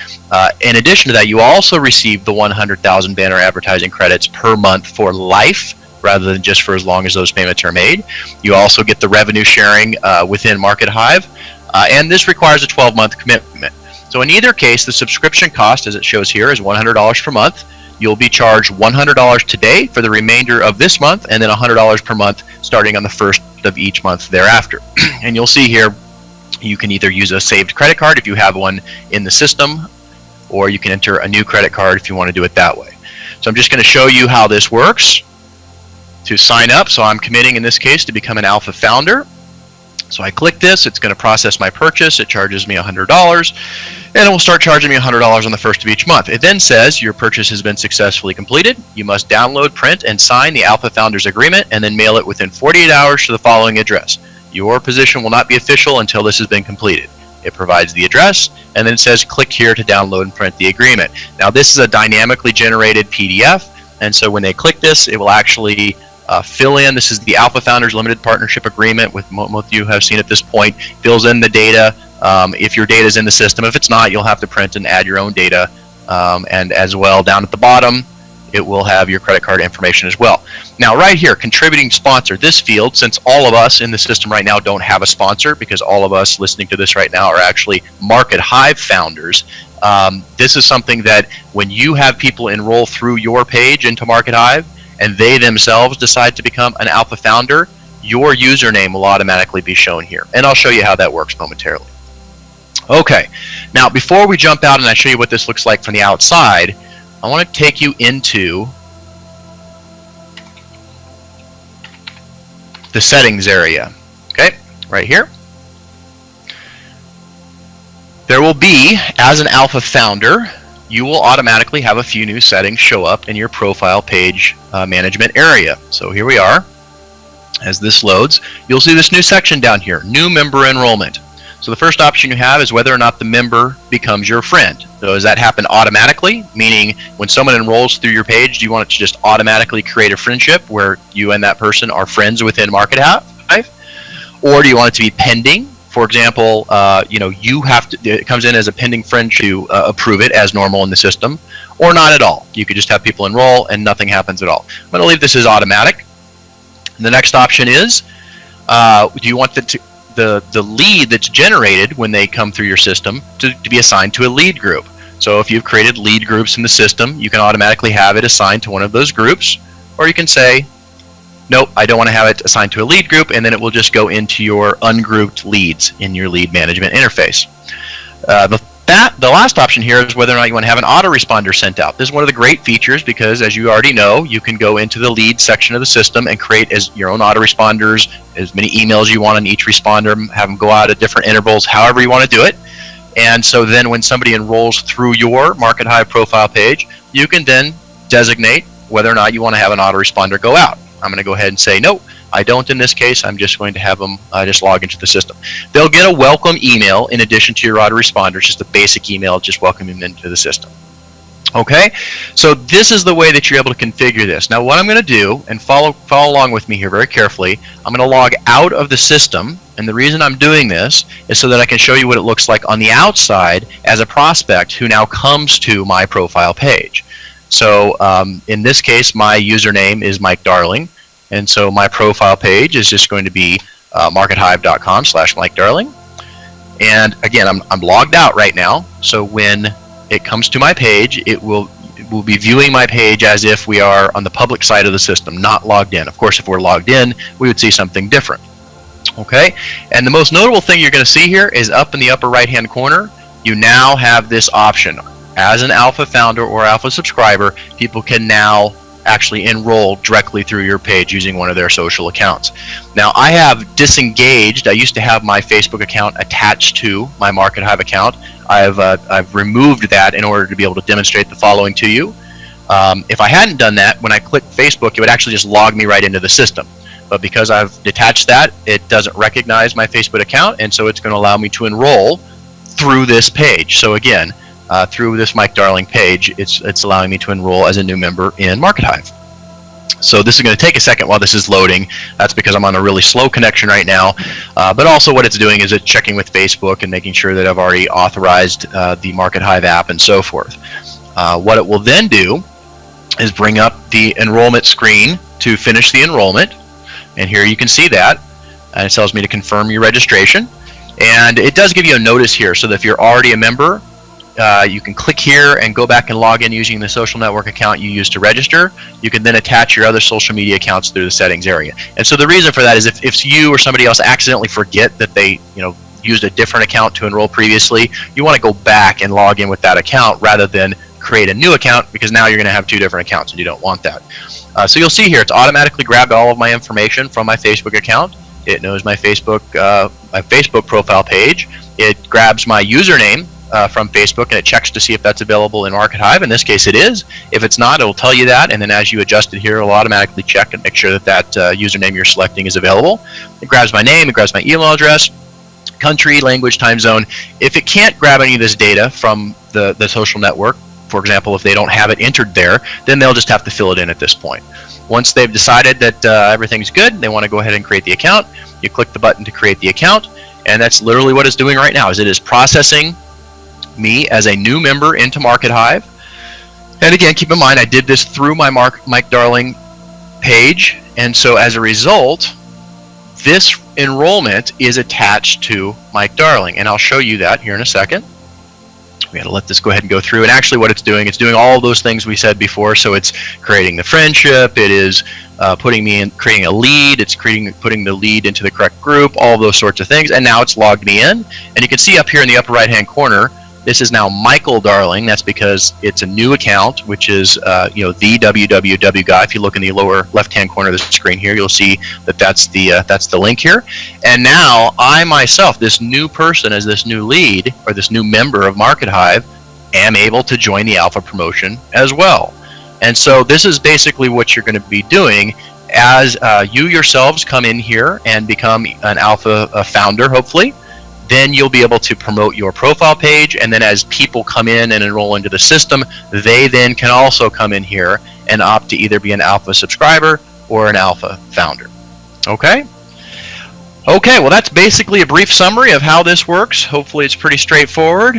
Speaker 4: In addition to that, you also receive the 100,000 banner advertising credits per month for life, rather than just for as long as those payments are made. You also get the revenue sharing within Market Hive, and this requires a 12-month commitment. So in either case, the subscription cost, as it shows here, is $100 per month. You'll be charged $100 today for the remainder of this month, and then $100 per month starting on the first of each month thereafter. And you'll see here, you can either use a saved credit card if you have one in the system, or you can enter a new credit card if you want to do it that way. So I'm just going to show you how this works. To sign up, so I'm committing in this case to become an Alpha Founder. So I click this, it's going to process my purchase, it charges me $100, and it will start charging me $100 on the first of each month. It then says your purchase has been successfully completed. You must download, print, and sign the Alpha Founders Agreement, and then mail it within 48 hours to the following address. Your position will not be official until this has been completed. It provides the address, and then it says click here to download and print the agreement. Now this is a dynamically generated PDF, and so when they click this, it will actually fill in. This is the Alpha Founders Limited Partnership Agreement, with most of you have seen at this point. Fills in the data if your data is in the system. If it's not, you'll have to print and add your own data. And as well, down at the bottom, it will have your credit card information as well. Now, right here, contributing sponsor. This field, since all of us in the system right now don't have a sponsor, because all of us listening to this right now are actually Market Hive founders. This is something that when you have people enroll through your page into Market Hive, and they themselves decide to become an Alpha Founder, your username will automatically be shown here. And I'll show you how that works momentarily. Okay, now before we jump out and I show you what this looks like from the outside, I want to take you into the settings area. Okay, right here. There will be, as an Alpha Founder, you will automatically have a few new settings show up in your profile page management area. So here we are. As this loads, you'll see this new section down here, new member enrollment. So the first option you have is whether or not the member becomes your friend. So does that happen automatically? Meaning when someone enrolls through your page, do you want it to just automatically create a friendship where you and that person are friends within Market Hive? Or do you want it to be pending? For example, you have to, it comes in as a pending friend to approve it as normal in the system, or not at all. You could just have people enroll and nothing happens at all. I'm going to leave this as automatic. The next option is, do you want the lead that's generated when they come through your system to be assigned to a lead group? So if you've created lead groups in the system, you can automatically have it assigned to one of those groups, or you can say, nope, I don't want to have it assigned to a lead group, and then it will just go into your ungrouped leads in your lead management interface. The last option here is whether or not you want to have an autoresponder sent out. This is one of the great features because, as you already know, you can go into the lead section of the system and create your own autoresponders, as many emails you want on each responder, have them go out at different intervals, however you want to do it. And so then when somebody enrolls through your Market Hive profile page, you can then designate whether or not you want to have an autoresponder go out. I'm going to go ahead and say, no, I don't in this case. I'm just going to have them just log into the system. They'll get a welcome email in addition to your autoresponder, just a basic email just welcoming them into the system. Okay, so this is the way that you're able to configure this. Now what I'm going to do, and follow along with me here very carefully, I'm going to log out of the system, and the reason I'm doing this is so that I can show you what it looks like on the outside as a prospect who now comes to my profile page. So in this case, my username is Mike Darling, and so my profile page is just going to be markethive.com/Mike Darling. And again, I'm logged out right now, so when it comes to my page, it will be viewing my page as if we are on the public side of the system, not logged in. Of course, if we're logged in, we would see something different. Okay, and the most notable thing you're going to see here is up in the upper right hand corner, you now have this option. as an alpha founder or alpha subscriber, people can now actually enroll directly through your page using one of their social accounts. Now, I have disengaged. I used to have my Facebook account attached to my Market Hive account. I've removed that in order to be able to demonstrate the following to you. If I hadn't done that, when I clicked Facebook, it would actually just log me right into the system. But because I've detached that, it doesn't recognize my Facebook account, and so it's going to allow me to enroll through this page. So again, through this Mike Darling page, it's allowing me to enroll as a new member in Market Hive. So this is going to take a second while this is loading. That's because I'm on a really slow connection right now. But also what it's doing is it's checking with Facebook and making sure that I've already authorized the Market Hive app and so forth. What it will then do is bring up the enrollment screen to finish the enrollment. And here you can see that. And it tells me to confirm your registration. And it does give you a notice here, so that if you're already a member, you can click here and go back and log in using the social network account you used to register. You can then attach your other social media accounts through the settings area. And so the reason for that is if you or somebody else accidentally forget that they used a different account to enroll previously, you want to go back and log in with that account rather than create a new account, because now you're going to have two different accounts and you don't want that. So you'll see here it's automatically grabbed all of my information from my Facebook account. It knows my Facebook profile page. It grabs my username from Facebook and it checks to see if that's available in Market Hive. In this case, it is. If it's not, it'll tell you that, and then as you adjust it here, it'll automatically check and make sure that username you're selecting is available. It grabs my name, it grabs my email address, country, language, time zone. If it can't grab any of this data from the social network, for example, if they don't have it entered there, then they'll just have to fill it in at this point. Once they've decided that everything's good, they want to go ahead and create the account. You click the button to create the account, and that's literally what it's doing right now. Is it is processing me as a new member into Market Hive. And again, keep in mind, I did this through my Mike Darling page, and so as a result, this enrollment is attached to Mike Darling, and I'll show you that here in a second. We got to let this go ahead and go through. And actually what it's doing all those things we said before. So it's creating the friendship. It is creating a lead. It's putting the lead into the correct group, all of those sorts of things. And now it's logged me in. And you can see up here in the upper right-hand corner, this is now Michael Darling. That's because it's a new account, which is the www guy. If you look in the lower left-hand corner of the screen here, you'll see that that's the link here. And now I myself, this new person as this new lead or this new member of Market Hive, am able to join the alpha promotion as well. And so this is basically what you're going to be doing as you yourselves come in here and become an alpha founder, hopefully. Then you'll be able to promote your profile page, and then as people come in and enroll into the system, they then can also come in here and opt to either be an alpha subscriber or an alpha founder. Okay, well that's basically a brief summary of how this works. Hopefully it's pretty straightforward.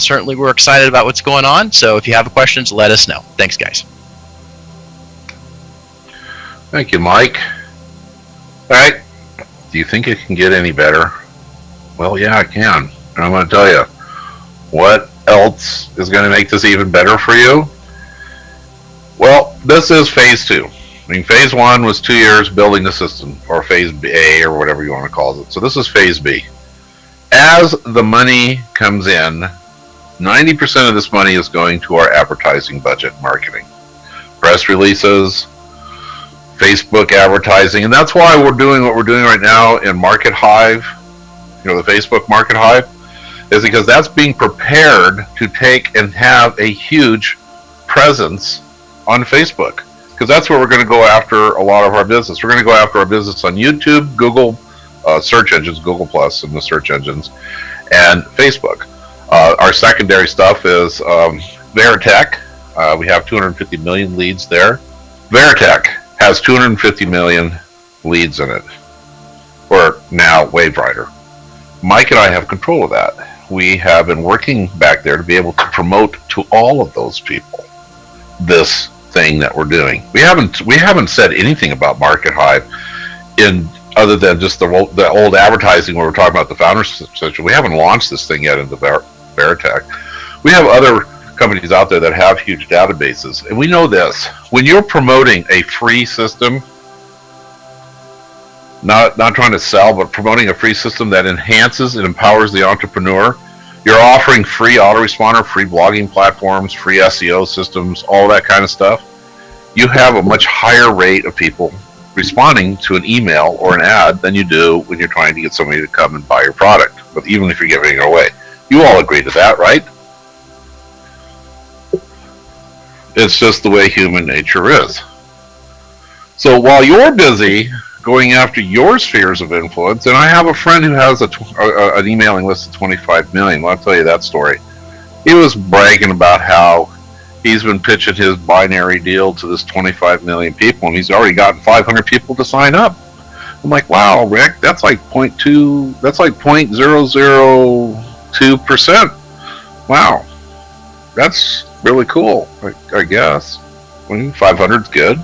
Speaker 4: Certainly we're excited about what's going on, so if you have questions, let us know. Thanks, guys.
Speaker 2: Thank you, Mike. All right, do you think it can get any better? Well, yeah, I can. And I'm going to tell you, what else is going to make this even better for you? Well, this is phase 2. I mean, phase 1 was 2 years building the system, or phase A, or whatever you want to call it. So this is phase B. As the money comes in, 90% of this money is going to our advertising budget, marketing. Press releases, Facebook advertising, and that's why we're doing what we're doing right now in Market Hive. The Facebook Market Hive, is because that's being prepared to take and have a huge presence on Facebook, because that's where we're going to go after a lot of our business. We're going to go after our business on YouTube, Google, search engines, Google Plus and the search engines, and Facebook. Our secondary stuff is Veritech. We have 250 million leads there. Veritech has 250 million leads in it, or now WaveWriter. Mike and I have control of that. We have been working back there to be able to promote to all of those people this thing that we're doing. We haven't said anything about Market Hive in other than just the old advertising where we're talking about the founders section. We haven't launched this thing yet into Veritech. We have other companies out there that have huge databases, and we know this: when you're promoting a free system, not trying to sell, but promoting a free system that enhances and empowers the entrepreneur, You're offering free autoresponder, free blogging platforms, free SEO systems, all that kind of stuff. You have a much higher rate of people responding to an email or an ad than you do when you're trying to get somebody to come and buy your product. But even if you're giving it away, you all agree to that, right? It's just the way human nature is. So while you're busy going after your spheres of influence, and I have a friend who has an emailing list of 25 million. Well, I'll tell you that story. He was bragging about how he's been pitching his binary deal to this 25 million people, and he's already gotten 500 people to sign up. I'm like, wow, Rick, that's like 0.002%. Wow, that's really cool, I guess. 500 is good.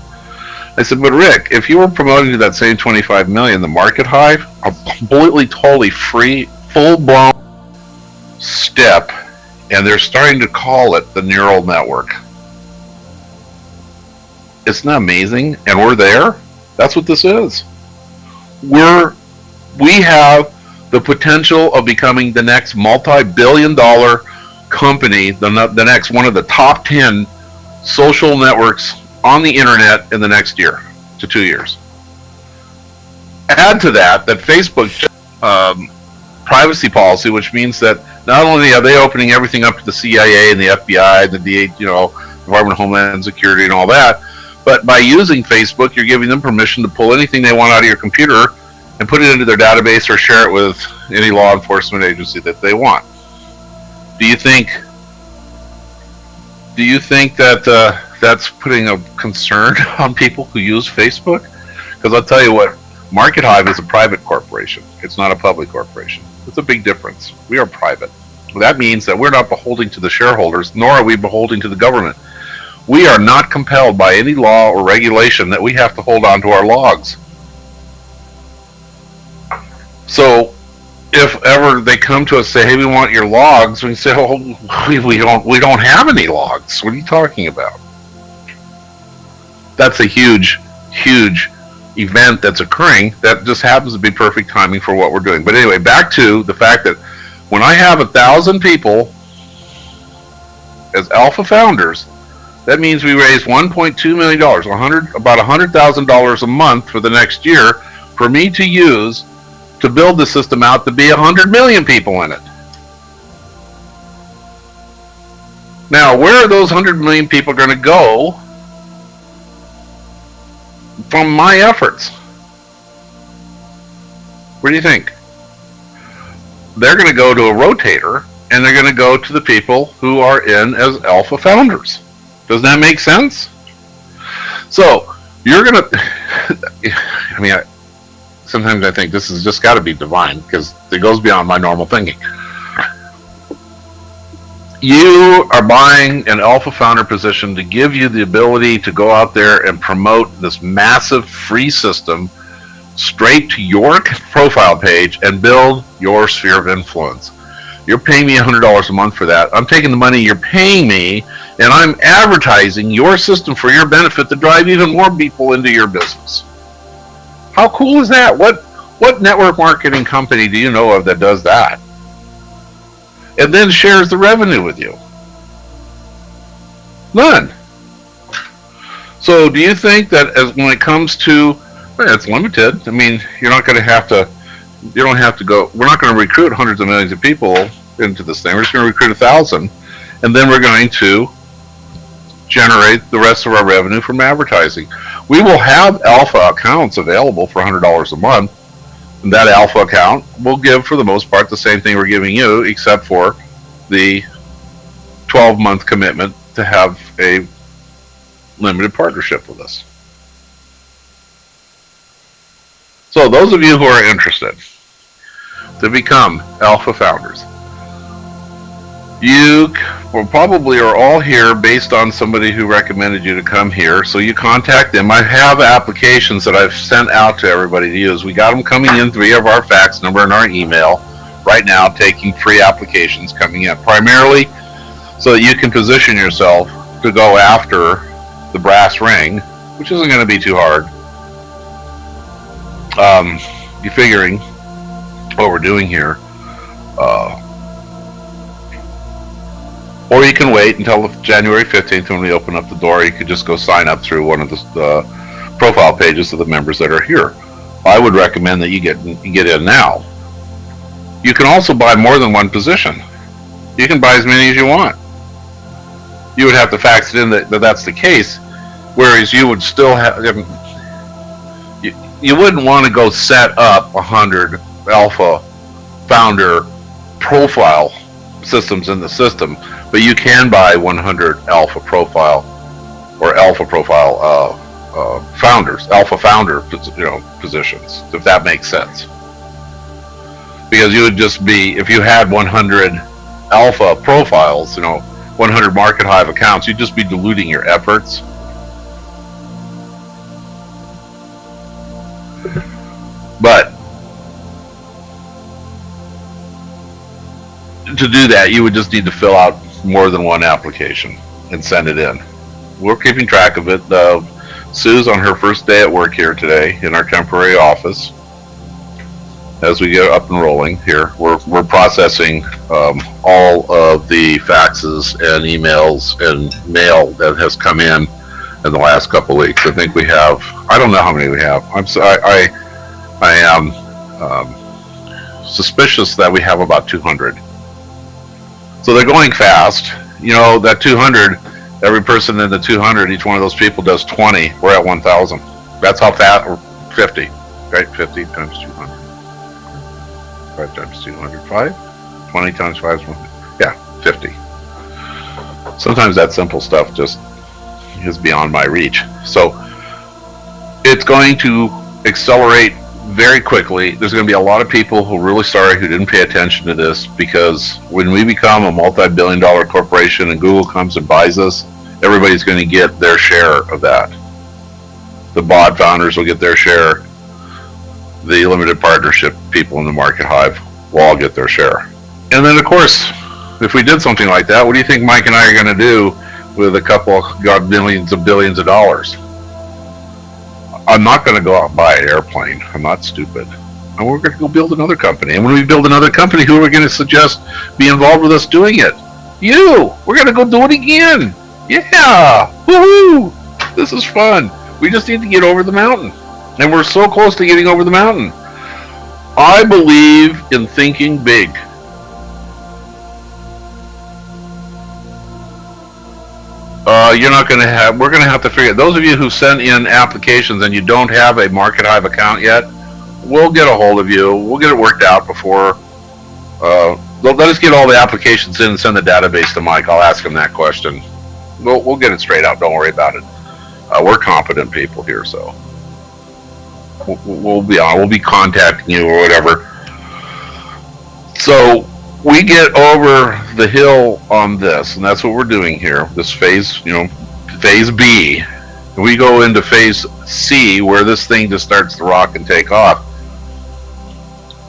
Speaker 2: I said, but Rick, if you were promoting to that same 25 million, the Market Hive, a completely, totally free, full-blown step, and they're starting to call it the neural network. Isn't that amazing? And we're there. That's what this is. We have the potential of becoming the next multi-billion-dollar company, the next one of the top 10 social networks on the internet in the next year to 2 years. Add to that Facebook privacy policy, which means that not only are they opening everything up to the CIA and the FBI and the Department of Homeland Security and all that, but by using Facebook, you're giving them permission to pull anything they want out of your computer and put it into their database or share it with any law enforcement agency that they want. Do you think that that's putting a concern on people who use Facebook? Because I'll tell you what, Market Hive is a private corporation. It's not a public corporation. It's a big difference. We are private. That means that we're not beholden to the shareholders, nor are we beholden to the government. We are not compelled by any law or regulation that we have to hold on to our logs. So if ever they come to us and say, hey, we want your logs, we say, oh, we don't have any logs. What are you talking about? That's a huge event that's occurring that just happens to be perfect timing for what we're doing. But anyway, back to the fact that when I have 1,000 people as alpha founders, that means we raise $1.2 million, about $100,000 a month for the next year for me to use to build the system out to be 100 million people in it. Now, where are those 100 million people going to go from my efforts? What do you think? They're going to go to a rotator, and they're going to go to the people who are in as alpha founders. Does that make sense? So, you're going to... sometimes I think this has just got to be divine, because it goes beyond my normal thinking. You are buying an alpha founder position to give you the ability to go out there and promote this massive free system straight to your profile page and build your sphere of influence. You're paying me $100 a month for that. I'm taking the money you're paying me and I'm advertising your system for your benefit to drive even more people into your business. How cool is that? What network marketing company do you know of that does that? And then shares the revenue with you? None. So do you think that when it comes to, it's limited. I mean, you're not going to have to, you don't have to go, we're not going to recruit hundreds of millions of people into this thing. We're just going to recruit 1,000, and then we're going to generate the rest of our revenue from advertising. We will have alpha accounts available for $100 a month, and that alpha account will give, for the most part, the same thing we're giving you, except for the 12-month commitment to have a limited partnership with us. So those of you who are interested to become alpha founders, you probably are all here based on somebody who recommended you to come here. So you contact them. I have applications that I've sent out to everybody to use. We got them coming in via our fax number and our email right now, taking free applications coming in, primarily so that you can position yourself to go after the brass ring, which isn't going to be too hard. You're figuring what we're doing here. Or you can wait until January 15th when we open up the door. You could just go sign up through one of the profile pages of the members that are here. I would recommend that you get in now. You can also buy more than one position. You can buy as many as you want. You would have to factor in that that's the case, whereas you would still have, you wouldn't want to go set up 100 alpha founder profile systems in the system, but you can buy 100 alpha profile or alpha profile founders, alpha founder, positions, if that makes sense. Because you would just be, if you had 100 alpha profiles, 100 Market Hive accounts, you'd just be diluting your efforts. But to do that, you would just need to fill out more than one application and send it in. We're keeping track of it. Sue's on her first day at work here today in our temporary office. As we get up and rolling here, we're processing all of the faxes and emails and mail that has come in the last couple of weeks. I think we have, I don't know how many we have. I am suspicious that we have about 200. So they're going fast. That 200, every person in the 200, each one of those people does 20. We're at 1,000. That's how fast, or 50, right? 50 times 200. 5 times 205, 20 times 5 is 100. Yeah, 50. Sometimes that simple stuff just is beyond my reach. So it's going to accelerate very quickly. There's going to be a lot of people who are really sorry who didn't pay attention to this, because when we become a multi-billion-dollar corporation and Google comes and buys us, everybody's going to get their share of that. The BOD founders will get their share. The limited partnership people in the Market Hive will all get their share. And then, of course, if we did something like that, what do you think Mike and I are going to do with a couple of millions of billions of dollars? I'm not going to go out and buy an airplane. I'm not stupid. And we're going to go build another company. And when we build another company, who are we going to suggest be involved with us doing it? You! We're going to go do it again! Yeah! Woohoo! This is fun. We just need to get over the mountain. And we're so close to getting over the mountain. I believe in thinking big. We're going to have to figure, those of you who sent in applications and you don't have a Market Hive account yet, we'll get a hold of you. We'll get it worked out before, let us get all the applications in and send the database to Mike. I'll ask him that question. We'll get it straight out. Don't worry about it. We're competent people here, so. We'll be contacting you or whatever. So we get over the hill on this, and that's what we're doing here. This phase, phase B. We go into phase C, where this thing just starts to rock and take off.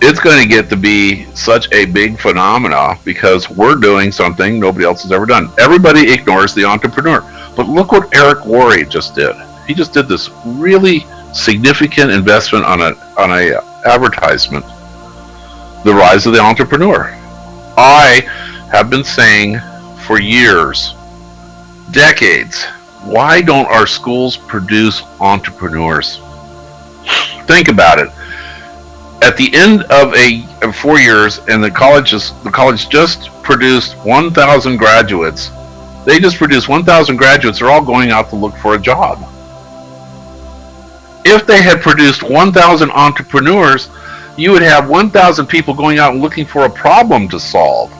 Speaker 2: It's going to get to be such a big phenomena because we're doing something nobody else has ever done. Everybody ignores the entrepreneur, but look what Eric Worre just did. He just did this really significant investment on a advertisement, the rise of the entrepreneur. I have been saying for years, decades, why don't our schools produce entrepreneurs? Think about it. At the end of 4 years, and the college just produced 1,000 graduates. They just produced 1,000 graduates. They're all going out to look for a job. If they had produced 1,000 entrepreneurs, you would have 1,000 people going out and looking for a problem to solve.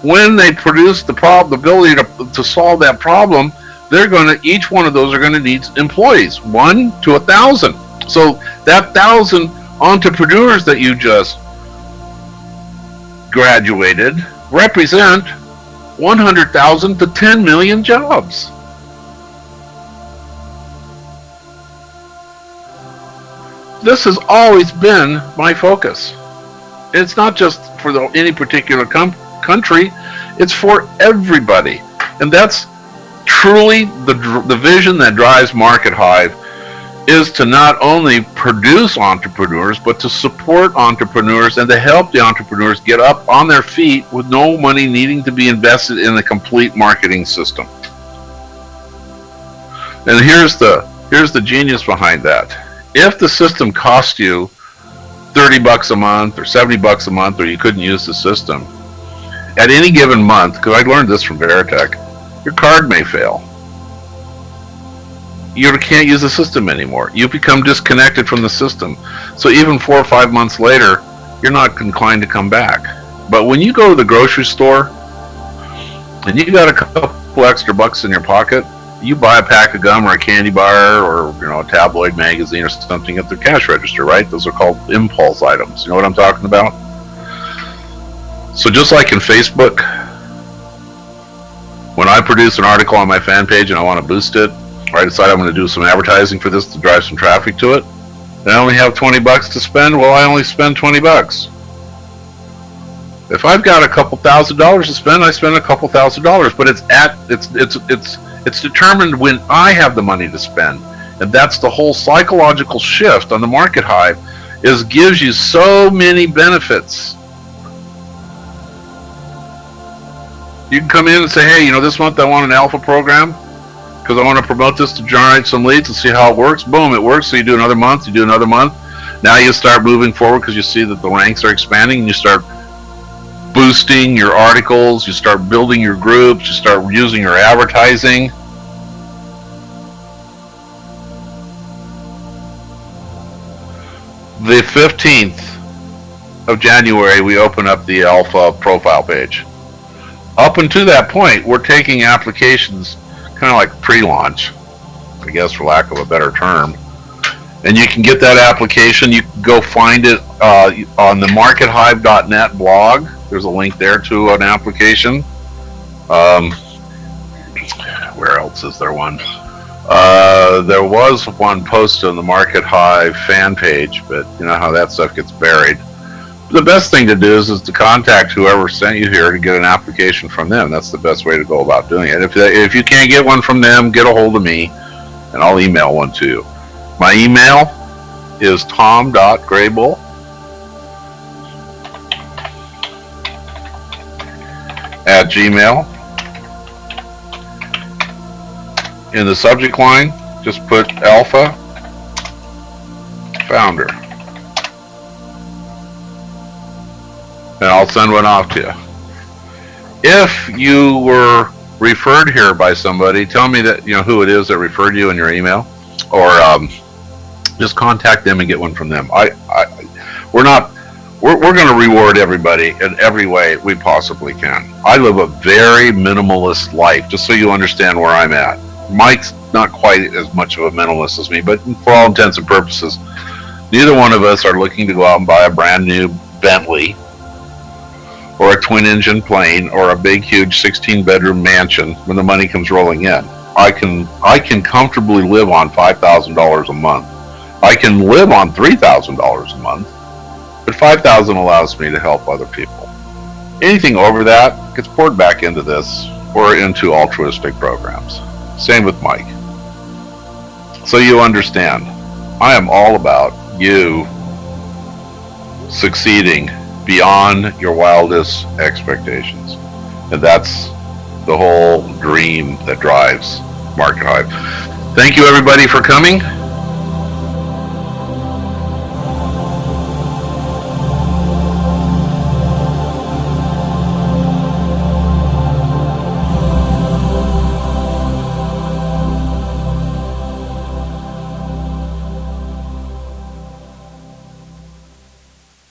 Speaker 2: When they produce the ability to solve that problem, each one of those are going to need employees, 1 to 1,000. So that 1,000 entrepreneurs that you just graduated represent 100,000 to 10 million jobs. This has always been my focus. It's not just for any particular country, it's for everybody. And that's truly the vision that drives Market Hive, is to not only produce entrepreneurs, but to support entrepreneurs and to help the entrepreneurs get up on their feet with no money needing to be invested in a complete marketing system. And here's the genius behind that. If the system cost you $30 a month or $70 a month, or you couldn't use the system, at any given month, because I learned this from Veritech, your card may fail. You can't use the system anymore. You become disconnected from the system. So even 4 or 5 months later, you're not inclined to come back. But when you go to the grocery store and you got a couple extra bucks in your pocket, you buy a pack of gum or a candy bar or a tabloid magazine or something at the cash register, right? Those are called impulse items. You know what I'm talking about? So just like in Facebook, when I produce an article on my fan page and I want to boost it, or I decide I'm going to do some advertising for this to drive some traffic to it, and I only have $20 to spend, well, I only spend $20. If I've got a couple $1,000s to spend, I spend a couple $1,000s, but it's determined when I have the money to spend. And that's the whole psychological shift on the Market Hive, is gives you so many benefits. You can come in and say, hey, this month I want an alpha program because I want to promote this to generate some leads and see how it works. Boom, it works. So you do another month, you do another month. Now you start moving forward because you see that the ranks are expanding, and you start boosting your articles, you start building your groups, you start using your advertising. The 15th of January, we open up the Alpha profile page. Up until that point, we're taking applications kind of like pre-launch, I guess, for lack of a better term. And you can get that application. You can go find it on the markethive.net blog. There's a link there to an application. Where else is there one? There was one posted on the Market Hive fan page, but you know how that stuff gets buried. The best thing to do is to contact whoever sent you here to get an application from them. That's the best way to go about doing it. If you can't get one from them, get a hold of me, and I'll email one to you. My email is tom.grable @gmail. In the subject line, just put Alpha Founder, and I'll send one off to you. If you were referred here by somebody, tell me that who it is that referred you in your email, or just contact them and get one from them. We're going to reward everybody in every way we possibly can. I live a very minimalist life, just so you understand where I'm at. Mike's not quite as much of a minimalist as me, but for all intents and purposes, neither one of us are looking to go out and buy a brand new Bentley or a twin engine plane or a big huge 16-bedroom mansion when the money comes rolling in. I can comfortably live on $5,000 a month. I can live on $3,000 a month, but $5,000 allows me to help other people. Anything over that gets poured back into this or into altruistic programs. Same with Mike. So you understand, I am all about you succeeding beyond your wildest expectations. And that's the whole dream that drives Market Hive. Thank you everybody for coming.